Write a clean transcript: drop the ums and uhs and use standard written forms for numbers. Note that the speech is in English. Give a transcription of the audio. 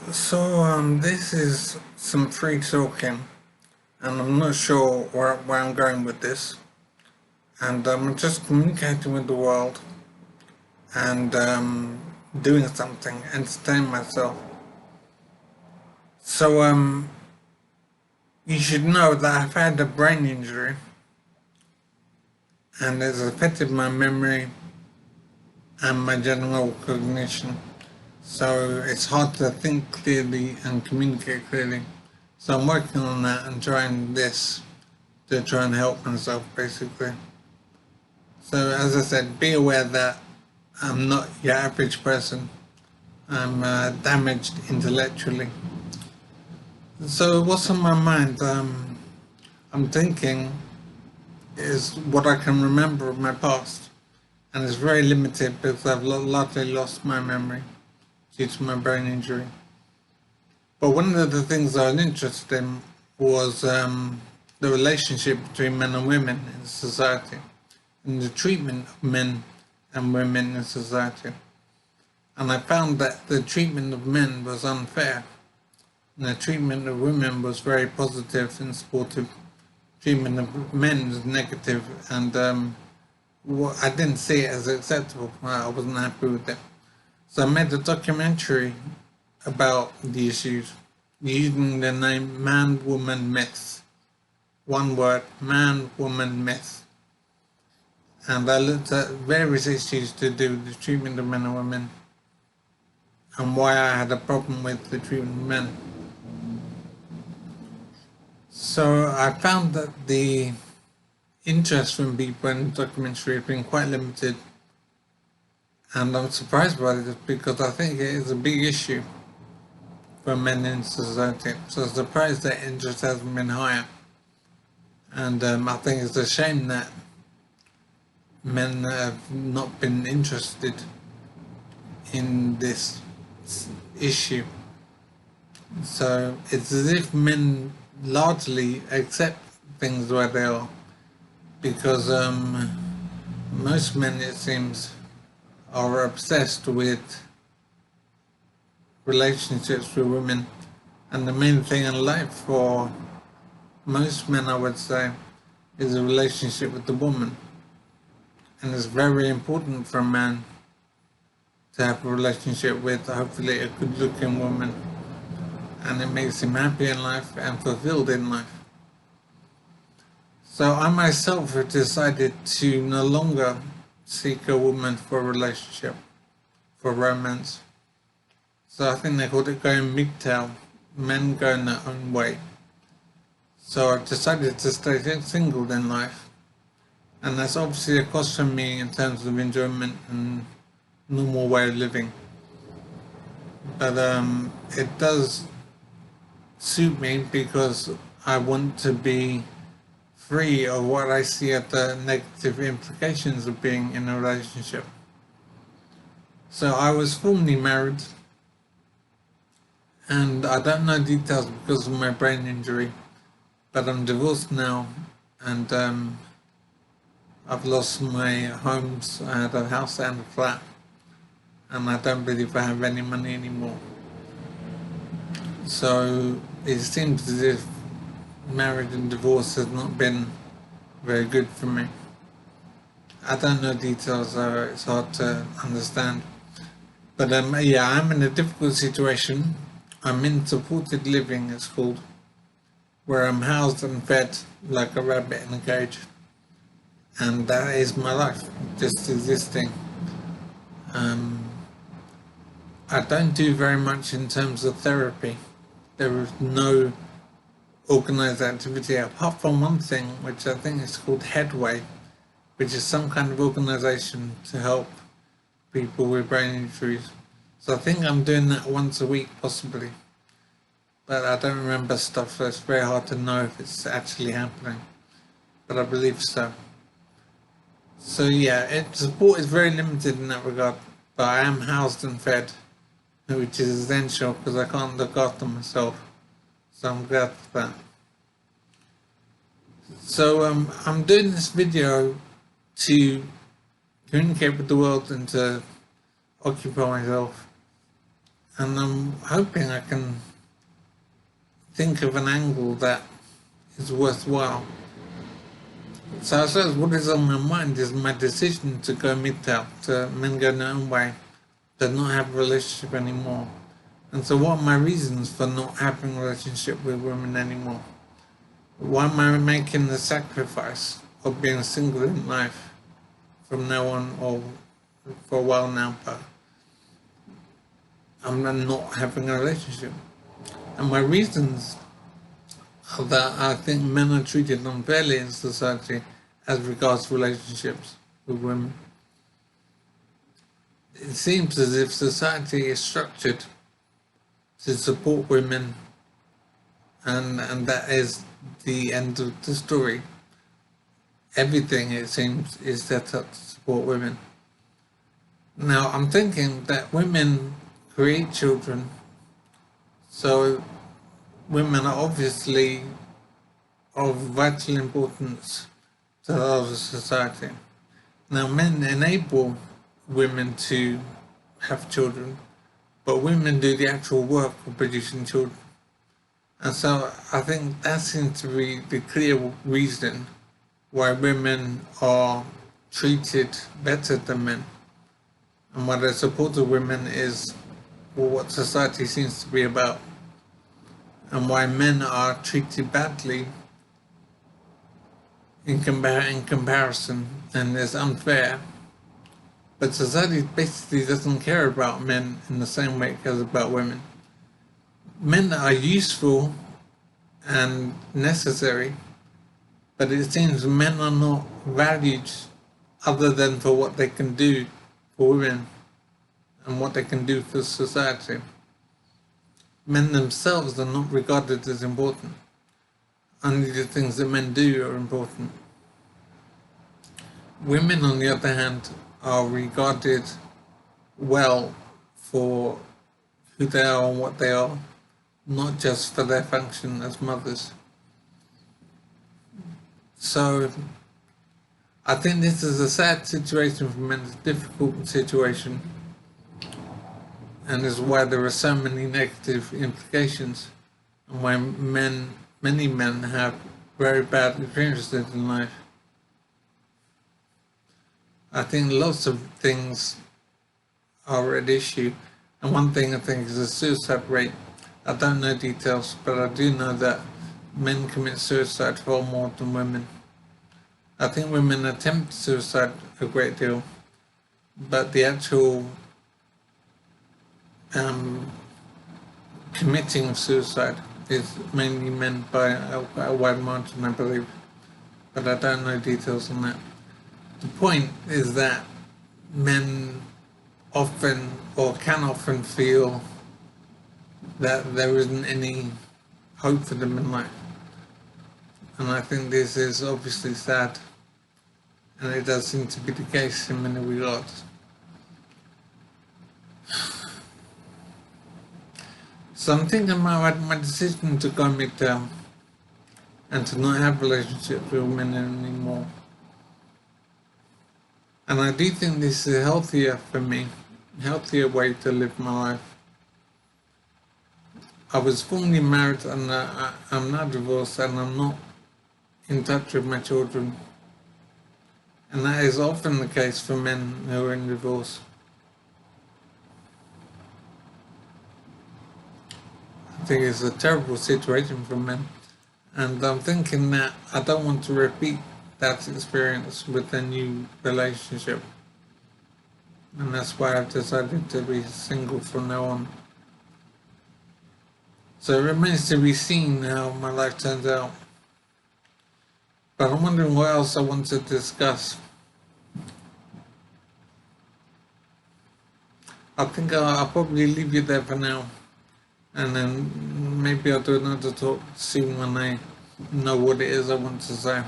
This is some free talking, and I'm not sure where I'm going with this. And I'm just communicating with the world and doing something, entertaining myself. So, you should know that I've had a brain injury, and it's affected my memory and my general cognition. So it's hard to think clearly and communicate clearly. So I'm working on that and trying this to try and help myself basically. So as I said, be aware that I'm not your average person. I'm damaged intellectually. So what's on my mind? I'm thinking is what I can remember of my past, and it's very limited because I've largely lost my memory due to my brain injury. But one of the things I was interested in was the relationship between men and women in society, and the treatment of men and women in society. And I found that the treatment of men was unfair, and the treatment of women was very positive and supportive. Treatment of men was negative, and I didn't see it as acceptable. I wasn't happy with it. So I made a documentary about the issues using the name Man Woman Myth. One word, Man Woman Myth. And I looked at various issues to do with the treatment of men and women and why I had a problem with the treatment of men. So I found that the interest from people in the documentary has been quite limited, and I'm surprised by this because I think it is a big issue for men in society. So I'm surprised that interest hasn't been higher. And I think it's a shame that men have not been interested in this issue. So it's as if men largely accept things where they are, because most men, it seems, are obsessed with relationships with women, and the main thing in life for most men, I would say, is a relationship with the woman. And it's very important for a man to have a relationship with hopefully a good looking woman, and it makes him happy in life and fulfilled in life. So I myself have decided to no longer seek a woman for a relationship, for romance. So I think they called it going MGTOW, men going their own way. So I've decided to stay single in life, and that's obviously a cost for me in terms of enjoyment and normal way of living. But it does suit me because I want to be free of what I see as the negative implications of being in a relationship. So I was formerly married, and I don't know details because of my brain injury, but I'm divorced now, and I've lost my homes. I had a house and a flat, and I don't believe I have any money anymore. So it seems as if marriage and divorce has not been very good for me. I don't know details, so it's hard to understand. But yeah, I'm in a difficult situation. I'm in supported living, it's called, where I'm housed and fed like a rabbit in a cage. And that is my life, just existing. Um, I don't do very much in terms of therapy. There is no organised activity apart from one thing, which I think is called Headway, which is some kind of organisation to help people with brain injuries. So I think I'm doing that once a week, possibly. But I don't remember stuff, so it's very hard to know if it's actually happening. But I believe so. So yeah, support is very limited in that regard, but I am housed and fed, which is essential because I can't look after myself. So I'm glad for that. So I'm doing this video to communicate with the world and to occupy myself And I'm hoping I can think of an angle that is worthwhile. So I suppose what is on my mind is my decision to go MGTOW, to men go their own way, to not have a relationship anymore. And so what are my reasons for not having a relationship with women anymore? Why am I making the sacrifice of being single in life from now on, or for a while now, but I'm not having a relationship? And my reasons are that I think men are treated unfairly in society as regards relationships with women. It seems as if society is structured to support women, and that is the end of the story. Everything, it seems, is set up to support women. Now, I'm thinking that women create children, so women are obviously of vital importance to our society. Now, men enable women to have children, but women do the actual work of producing children. And so I think that seems to be the clear reason why women are treated better than men, and why the support of women is what society seems to be about, and why men are treated badly in comparison, and is unfair. But society basically doesn't care about men in the same way it cares about women. Men are useful and necessary, but it seems men are not valued other than for what they can do for women and what they can do for society. Men themselves are not regarded as important. Only the things that men do are important. Women, on the other hand, are regarded well for who they are and what they are, not just for their function as mothers. So I think this is a sad situation for men, it's a difficult situation, and is why there are so many negative implications, and why many men have very bad experiences in life. I think lots of things are at issue, and one thing I think is the suicide rate. I don't know details, but I do know that men commit suicide far more than women. I think women attempt suicide a great deal, but the actual committing of suicide is mainly men by a wide margin, I believe, but I don't know details on that. The point is that men often, or can often, feel that there isn't any hope for them in life. And I think this is obviously sad, and it does seem to be the case in many regards. So I'm thinking about my decision to go MGTOW and to not have relationships with women anymore. And I do think this is healthier for me, healthier way to live my life. I was formerly married, and I'm now divorced, and I'm not in touch with my children. And that is often the case for men who are in divorce. I think it's a terrible situation for men. And I'm thinking that I don't want to repeat that experience with a new relationship. And that's why I've decided to be single from now on. So it remains to be seen how my life turns out. But I'm wondering what else I want to discuss. I think I'll probably leave you there for now. And then maybe I'll do another talk soon when I know what it is I want to say.